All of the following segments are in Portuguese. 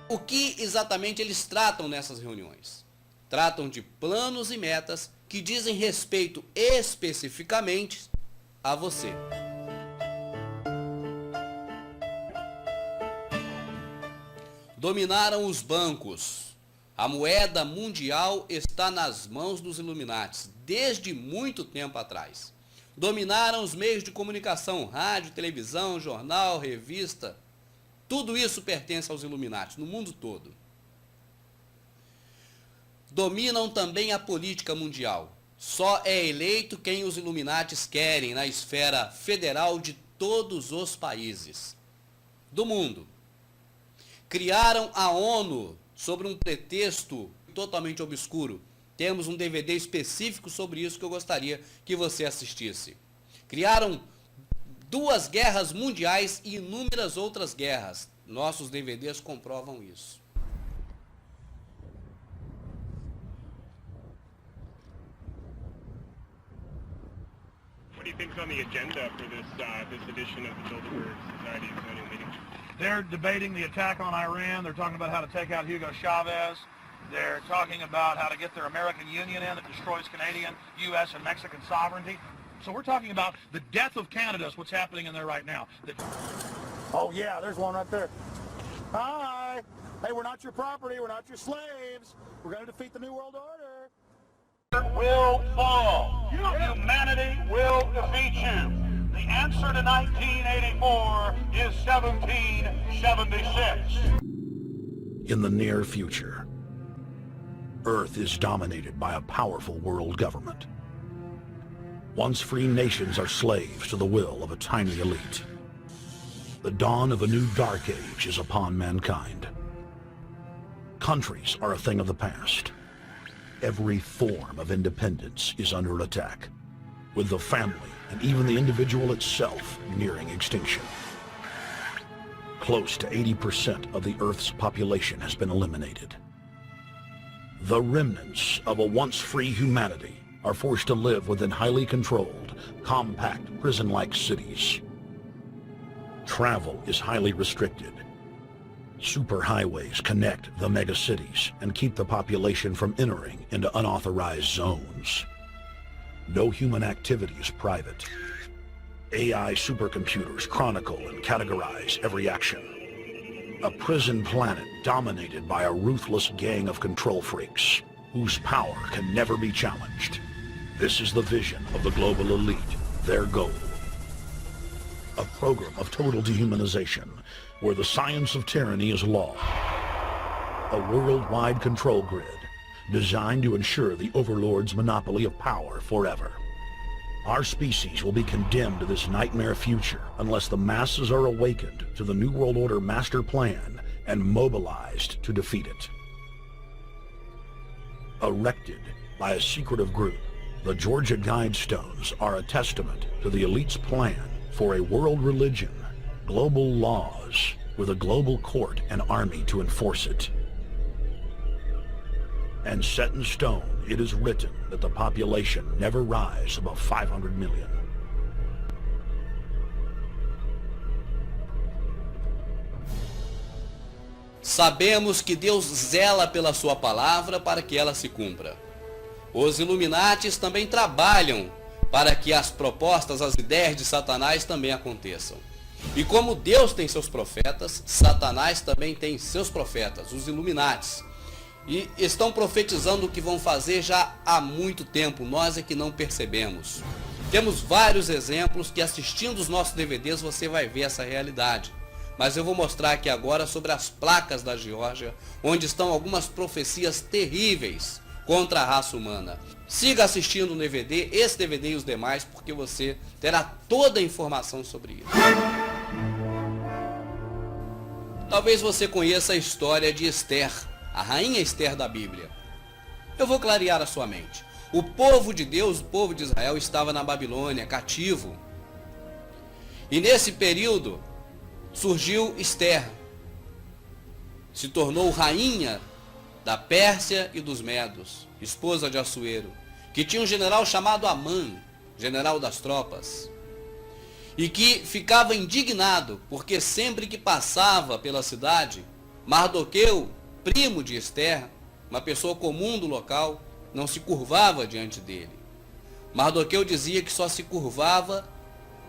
O que exatamente eles tratam nessas reuniões? Tratam de planos e metas que dizem respeito especificamente a você. Dominaram os bancos. A moeda mundial está nas mãos dos Illuminatis desde muito tempo atrás. Dominaram os meios de comunicação, rádio, televisão, jornal, revista. Tudo isso pertence aos Illuminatis, no mundo todo. Dominam também a política mundial. Só é eleito quem os Illuminatis querem na esfera federal de todos os países do mundo. Criaram a ONU sobre um pretexto totalmente obscuro. Temos um DVD específico sobre isso que eu gostaria que você assistisse. Criaram 2 guerras mundiais e inúmeras outras guerras. Nossos DVDs comprovam isso. What do you think is on the agenda for this edition of the Bilderberg Society's annual meeting? They're debating the attack on Iran. They're talking about how to take out Hugo Chavez. They're talking about how to get their American Union in that destroys Canadian, U.S., and Mexican sovereignty. So we're talking about the death of Canada is what's happening in there right now. Oh, yeah, there's one right there. Hi. Hey, we're not your property. We're not your slaves. We're going to defeat the New World Order. Will fall. Humanity will defeat you. The answer to 1984 is 1776. In the near future, Earth is dominated by a powerful world government. Once free nations are slaves to the will of a tiny elite. The dawn of a new dark age is upon mankind. Countries are a thing of the past. Every form of independence is under attack, with the family and even the individual itself nearing extinction. Close to 80% of the Earth's population has been eliminated. The remnants of a once free humanity are forced to live within highly controlled, compact, prison-like cities. Travel is highly restricted. Superhighways connect the megacities and keep the population from entering into unauthorized zones. No human activity is private. AI supercomputers chronicle and categorize every action. A prison planet dominated by a ruthless gang of control freaks, whose power can never be challenged. This is the vision of the global elite, their goal. A program of total dehumanization, where the science of tyranny is law. A worldwide control grid, designed to ensure the overlord's monopoly of power forever. Our species will be condemned to this nightmare future unless the masses are awakened to the New World Order master plan and mobilized to defeat it. Erected by a secretive group, the Georgia Guidestones are a testament to the elite's plan for a world religion, global laws, with a global court and army to enforce it. And set in stone, it is written that the population never rise above 500 million. Sabemos que Deus zela pela sua palavra para que ela se cumpra. Os Illuminatis também trabalham para que as propostas, as ideias de Satanás também aconteçam. E como Deus tem seus profetas, Satanás também tem seus profetas, os Illuminatis. E estão profetizando o que vão fazer já há muito tempo, nós é que não percebemos. Temos vários exemplos que, assistindo os nossos DVDs, você vai ver essa realidade. Mas eu vou mostrar aqui agora sobre as placas da Geórgia, onde estão algumas profecias terríveis contra a raça humana. Siga assistindo o DVD, esse DVD e os demais, porque você terá toda a informação sobre isso. Talvez você conheça a história de Esther, a rainha Esther da Bíblia. Eu vou clarear a sua mente. O povo de Deus, o povo de Israel, estava na Babilônia, cativo. E nesse período surgiu Esther. Se tornou rainha da Pérsia e dos Medos, esposa de Assuero, que tinha um general chamado Amã, general das tropas, e que ficava indignado porque sempre que passava pela cidade Mardoqueu, primo de Esther, uma pessoa comum do local, não se curvava diante dele. Mardoqueu dizia que só se curvava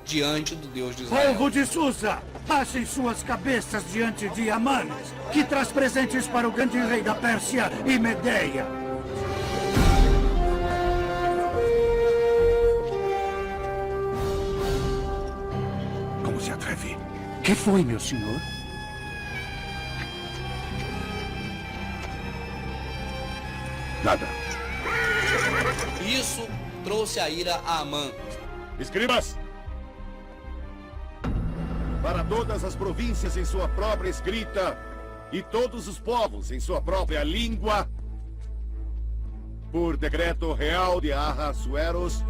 diante do Deus de Israel. Povo de Susa, baixem suas cabeças diante de Amã, que traz presentes para o grande rei da Pérsia e Medeia. Como se atreve? Que foi, meu senhor? Nada. Isso trouxe a ira a Amã. Escribas! Para todas as províncias em sua própria escrita e todos os povos em sua própria língua, por decreto real de Ahasueros,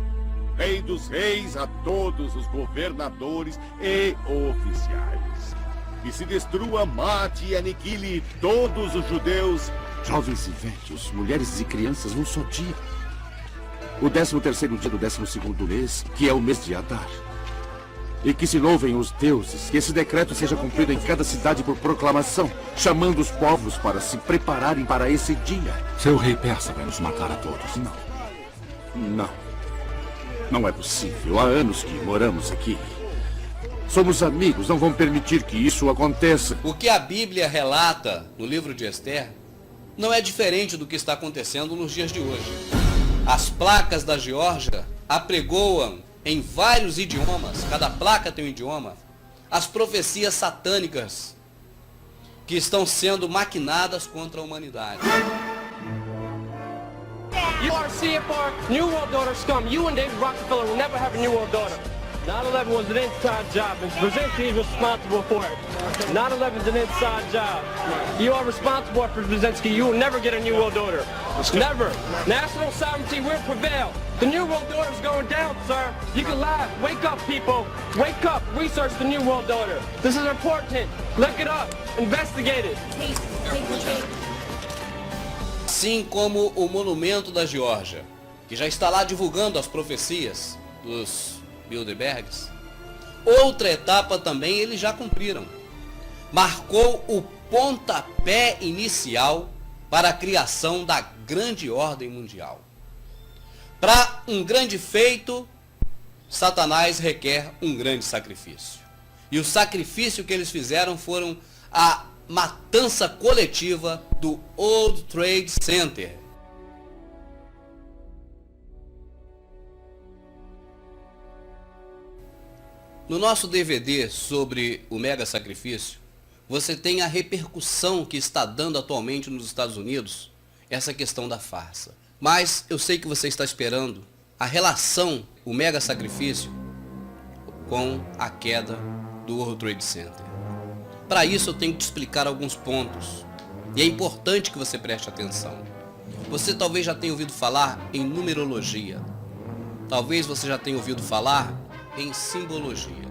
rei dos reis, a todos os governadores e oficiais. E se destrua, mate e aniquile todos os judeus, jovens e velhos, mulheres e crianças num só dia. O 13º dia do 12º mês, que é o mês de Adar. E que se louvem os deuses, que esse decreto seja cumprido em cada cidade por proclamação, chamando os povos para se prepararem para esse dia. Seu rei persa vai nos matar a todos. Não. Não é possível. Há anos que moramos aqui. Somos amigos, não vão permitir que isso aconteça. O que a Bíblia relata no livro de Esther não é diferente do que está acontecendo nos dias de hoje. As placas da Geórgia apregoam em vários idiomas, cada placa tem um idioma, as profecias satânicas que estão sendo maquinadas contra a humanidade. You are CFR New World Order scum. You and David Rockefeller will never have a New World Order. 9/11 was an inside job, and Brzezinski is responsible for it. 9/11 is an inside job. You are responsible for Brzezinski. You will never get a New World Order. Never. National sovereignty will prevail. The New World Order is going down, sir. You can laugh. Wake up, people. Wake up. Research the New World Order. This is important. Look it up. Investigate it. Assim como o monumento da Geórgia, que já está lá divulgando as profecias dos Bilderbergs, outra etapa também eles já cumpriram. Marcou o pontapé inicial para a criação da grande ordem mundial. Para um grande feito, Satanás requer um grande sacrifício. E o sacrifício que eles fizeram foram a matança coletiva do World Trade Center. No nosso DVD sobre o mega sacrifício, você tem a repercussão que está dando atualmente nos Estados Unidos essa questão da farsa. Mas eu sei que você está esperando a relação, o mega sacrifício, com a queda do World Trade Center. Para isso eu tenho que te explicar alguns pontos. E é importante que você preste atenção. Você talvez já tenha ouvido falar em numerologia. Talvez você já tenha ouvido falar em simbologia.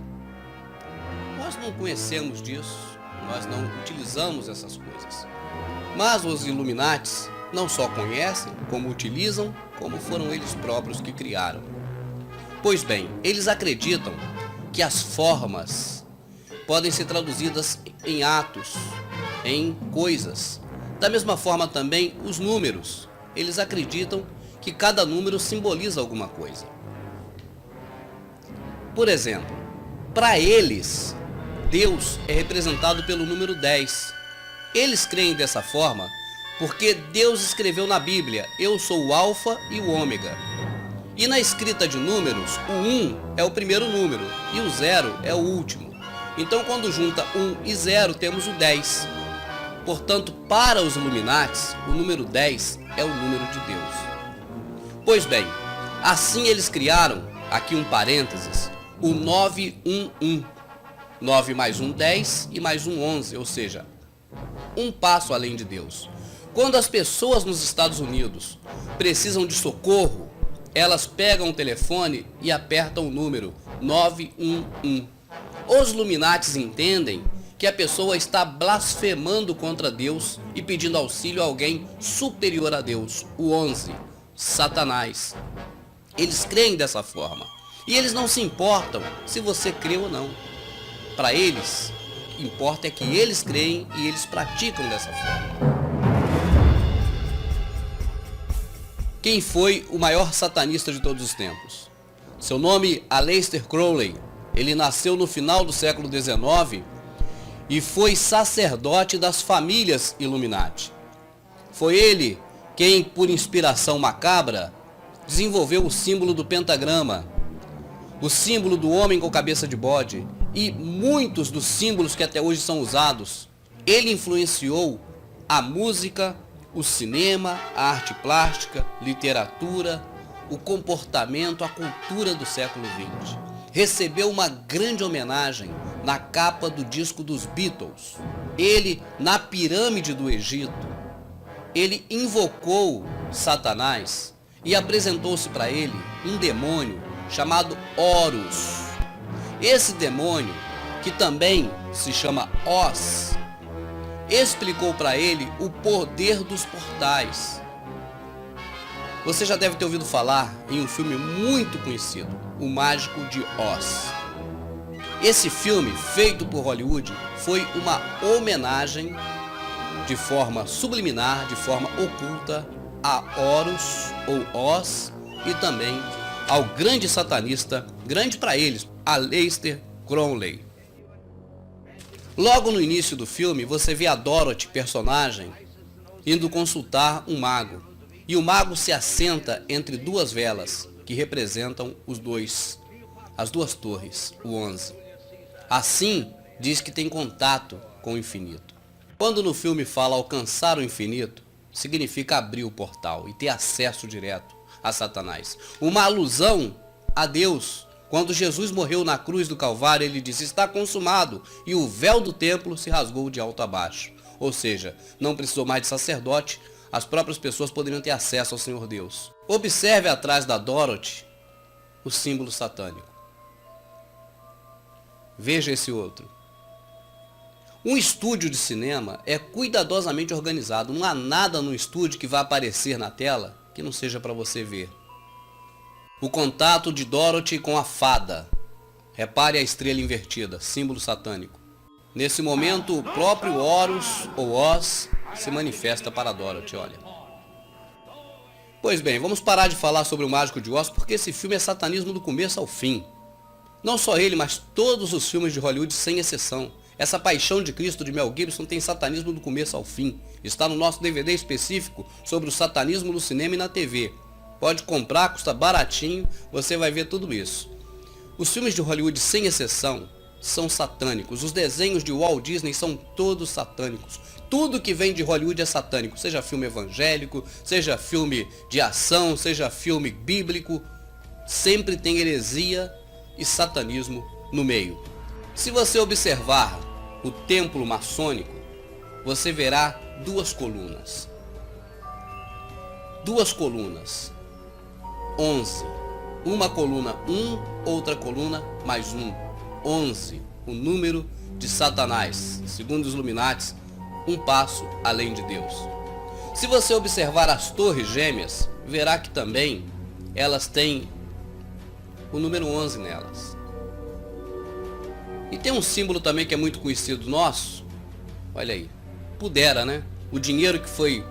Nós não conhecemos disso, nós não utilizamos essas coisas. Mas os Illuminatis não só conhecem, como utilizam, como foram eles próprios que criaram. Pois bem, eles acreditam que as formas podem ser traduzidas em atos, em coisas. Da mesma forma também os números. Eles acreditam que cada número simboliza alguma coisa. Por exemplo, para eles, Deus é representado pelo número 10. Eles creem dessa forma porque Deus escreveu na Bíblia: eu sou o Alfa e o Ômega. E na escrita de números, o 1 é o primeiro número e o 0 é o último. Então, quando junta 1 e 0, temos o 10. Portanto, para os Illuminatis, o número 10 é o número de Deus. Pois bem, assim eles criaram, aqui um parênteses, o 911. 9 mais 1, 10 e mais 1, 11, ou seja, um passo além de Deus. Quando as pessoas nos Estados Unidos precisam de socorro, elas pegam o telefone e apertam o número 911. Os Illuminatis entendem que a pessoa está blasfemando contra Deus e pedindo auxílio a alguém superior a Deus, o 11, Satanás. Eles creem dessa forma. E eles não se importam se você crê ou não. Para eles, importa é que eles creem e eles praticam dessa forma. Quem foi o maior satanista de todos os tempos? Seu nome, Aleister Crowley. Ele nasceu no final do século XIX e foi sacerdote das famílias Illuminati. Foi ele quem, por inspiração macabra, desenvolveu o símbolo do pentagrama, o símbolo do homem com cabeça de bode e muitos dos símbolos que até hoje são usados. Ele influenciou a música, o cinema, a arte plástica, literatura, o comportamento, a cultura do século XX. Recebeu uma grande homenagem na capa do disco dos Beatles. Ele, na pirâmide do Egito, ele invocou Satanás e apresentou-se para ele um demônio chamado Horus. Esse demônio, que também se chama Oz, explicou para ele o poder dos portais. Você já deve ter ouvido falar em um filme muito conhecido, O Mágico de Oz. Esse filme, feito por Hollywood, foi uma homenagem de forma subliminar, de forma oculta, a Horus ou Oz e também ao grande satanista, grande para eles, Aleister Crowley. Logo no início do filme, você vê a Dorothy, personagem, indo consultar um mago. E o mago se assenta entre duas velas, que representam as duas torres, o 11. Assim, diz que tem contato com o infinito. Quando no filme fala alcançar o infinito, significa abrir o portal e ter acesso direto a Satanás. Uma alusão a Deus. Quando Jesus morreu na cruz do Calvário, ele disse: está consumado, e o véu do templo se rasgou de alto a baixo. Ou seja, não precisou mais de sacerdote, as próprias pessoas poderiam ter acesso ao Senhor Deus. Observe atrás da Dorothy o símbolo satânico. Veja esse outro. Um estúdio de cinema é cuidadosamente organizado. Não há nada no estúdio que vá aparecer na tela que não seja para você ver. O contato de Dorothy com a fada. Repare a estrela invertida, símbolo satânico. Nesse momento, o próprio Horus ou Oz se manifesta para Dorothy, olha. Pois bem, vamos parar de falar sobre o Mágico de Oz, porque esse filme é satanismo do começo ao fim. Não só ele, mas todos os filmes de Hollywood, sem exceção. Essa Paixão de Cristo de Mel Gibson tem satanismo do começo ao fim. Está no nosso DVD específico sobre o satanismo no cinema e na TV. Pode comprar, custa baratinho, você vai ver tudo isso. Os filmes de Hollywood, sem exceção, são satânicos. Os desenhos de Walt Disney são todos satânicos. Tudo que vem de Hollywood é satânico. Seja filme evangélico, seja filme de ação, seja filme bíblico. Sempre tem heresia e satanismo no meio. Se você observar o templo maçônico, você verá duas colunas. Duas colunas. 11. Uma coluna 1, outra coluna mais 1. 11. O número de Satanás. Segundo os Illuminati, um passo além de Deus. Se você observar as torres gêmeas, verá que também elas têm o número 11 nelas. E tem um símbolo também que é muito conhecido nosso. Olha aí. Pudera, né? O dinheiro que foi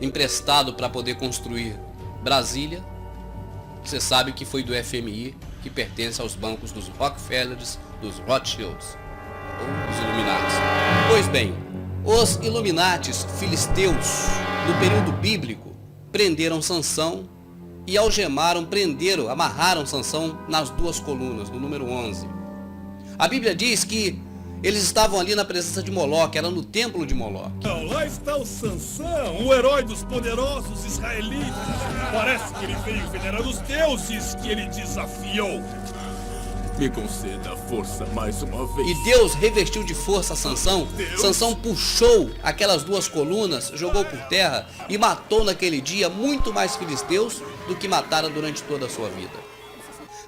emprestado para poder construir Brasília, você sabe que foi do FMI, que pertence aos bancos dos Rockefellers, dos Rothschilds, ou dos Illuminati. Pois bem, os Illuminatis filisteus, no período bíblico, prenderam Sansão e algemaram, amarraram Sansão nas duas colunas, no número 11. A Bíblia diz que eles estavam ali na presença de Moloque, era no templo de Moloque. Lá está o Sansão, o herói dos poderosos israelitas. Parece que ele veio venerar os deuses que ele desafiou. Me conceda força mais uma vez. E Deus revestiu de força Sansão. Sansão puxou aquelas duas colunas, jogou por terra e matou naquele dia muito mais filisteus do que matara durante toda a sua vida.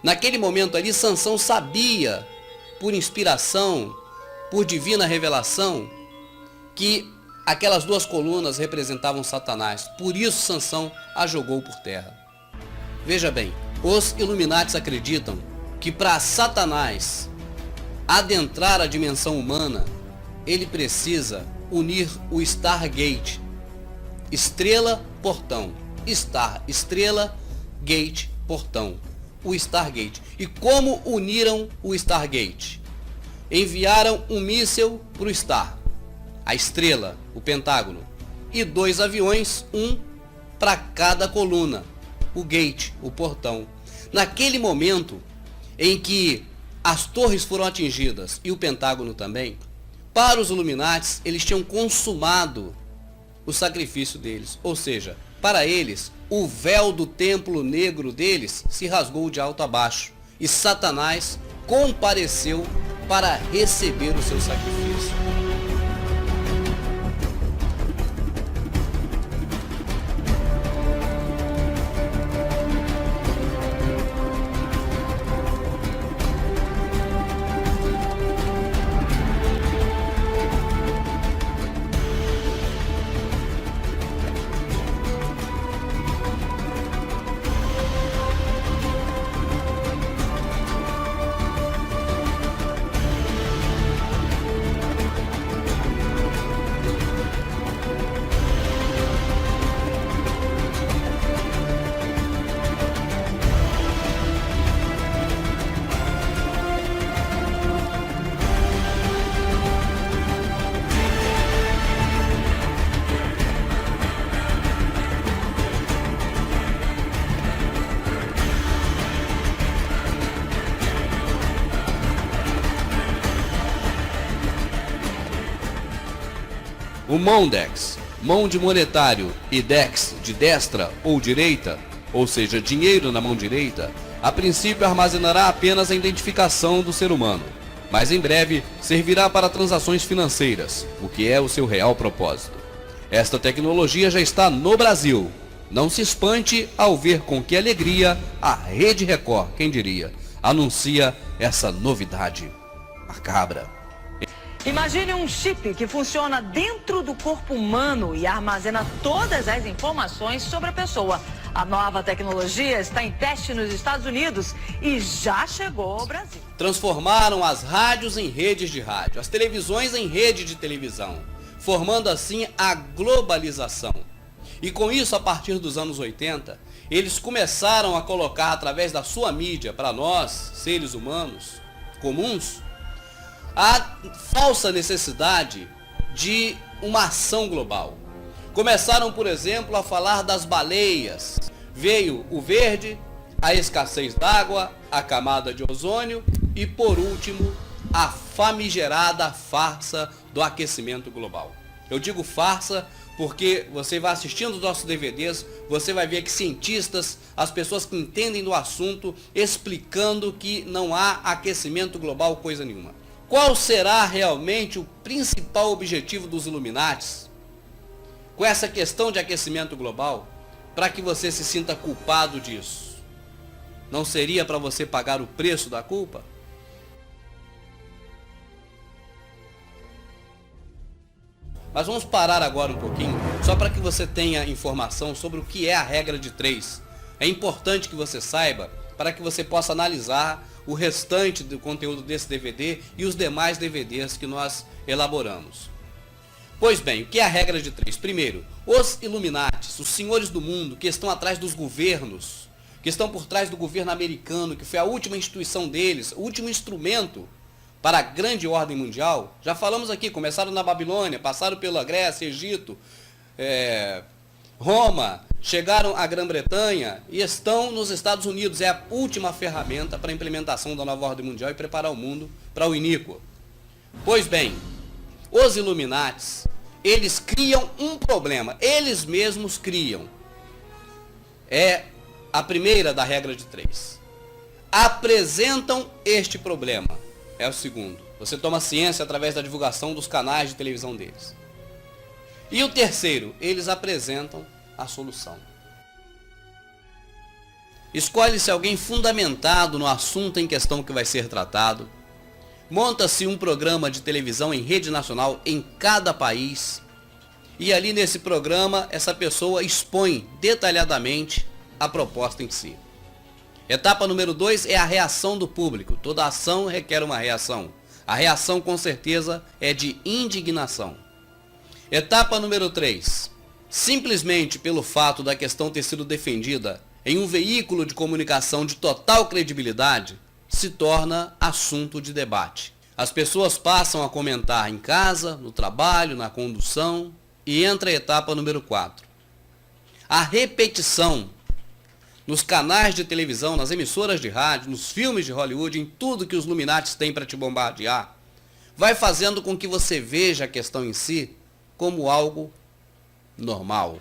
Naquele momento ali, Sansão sabia, por inspiração, por divina revelação, que aquelas duas colunas representavam Satanás. Por isso Sansão a jogou por terra. Veja bem, os Illuminatis acreditam que para Satanás adentrar a dimensão humana, ele precisa unir o Stargate. Estrela, portão. Star, estrela, gate, portão. O Stargate. E como uniram o Stargate? Enviaram um míssil para o Star, a estrela, o Pentágono, e 2 aviões, um para cada coluna, o gate, o portão. Naquele momento em que as torres foram atingidas e o Pentágono também, para os Illuminatis, eles tinham consumado o sacrifício deles. Ou seja, para eles, o véu do templo negro deles se rasgou de alto a baixo. E Satanás compareceu para receber o seu sacrifício. O Mondex, mão de monetário, e Dex, de destra ou direita, ou seja, dinheiro na mão direita, a princípio armazenará apenas a identificação do ser humano, mas em breve servirá para transações financeiras, o que é o seu real propósito. Esta tecnologia já está no Brasil. Não se espante ao ver com que alegria a Rede Record, quem diria, anuncia essa novidade macabra. Imagine um chip que funciona dentro do corpo humano e armazena todas as informações sobre a pessoa. A nova tecnologia está em teste nos Estados Unidos e já chegou ao Brasil. Transformaram as rádios em redes de rádio, as televisões em rede de televisão, formando assim a globalização. E com isso, a partir dos anos 80, eles começaram a colocar através da sua mídia para nós, seres humanos comuns, a falsa necessidade de uma ação global. Começaram, por exemplo, a falar das baleias. Veio o verde, a escassez d'água, a camada de ozônio e, por último, a famigerada farsa do aquecimento global. Eu digo farsa porque você vai assistindo os nossos DVDs, você vai ver que cientistas, as pessoas que entendem do assunto, explicando que não há aquecimento global coisa nenhuma. Qual será realmente o principal objetivo dos Illuminatis com essa questão de aquecimento global, para que você se sinta culpado disso? Não seria para você pagar o preço da culpa? Mas vamos parar agora um pouquinho, só para que você tenha informação sobre o que é a regra de 3. É importante que você saiba, para que você possa analisar o restante do conteúdo desse DVD e os demais DVDs que nós elaboramos. Pois bem, o que é a regra de 3? Primeiro, os Illuminatis, os senhores do mundo que estão atrás dos governos, que estão por trás do governo americano, que foi a última instituição deles, o último instrumento para a grande ordem mundial. Já falamos aqui, começaram na Babilônia, passaram pela Grécia, Egito, Roma, chegaram à Grã-Bretanha e estão nos Estados Unidos. É a última ferramenta para a implementação da nova ordem mundial e preparar o mundo para o iníquo. Pois bem, os Illuminatis, eles criam um problema, eles mesmos criam. É a primeira da regra de 3. Apresentam este problema. É o segundo. Você toma ciência através da divulgação dos canais de televisão deles. E o terceiro, eles apresentam a solução. Escolhe-se alguém fundamentado no assunto em questão que vai ser tratado. Monta-se um programa de televisão em rede nacional em cada país. E ali nesse programa, essa pessoa expõe detalhadamente a proposta em si. Etapa número 2 é a reação do público. Toda ação requer uma reação. A reação com certeza é de indignação. Etapa número 3. Simplesmente pelo fato da questão ter sido defendida em um veículo de comunicação de total credibilidade, se torna assunto de debate. As pessoas passam a comentar em casa, no trabalho, na condução, e entra a etapa número 4. A repetição nos canais de televisão, nas emissoras de rádio, nos filmes de Hollywood, em tudo que os Illuminatis têm para te bombardear, vai fazendo com que você veja a questão em si como algo normal.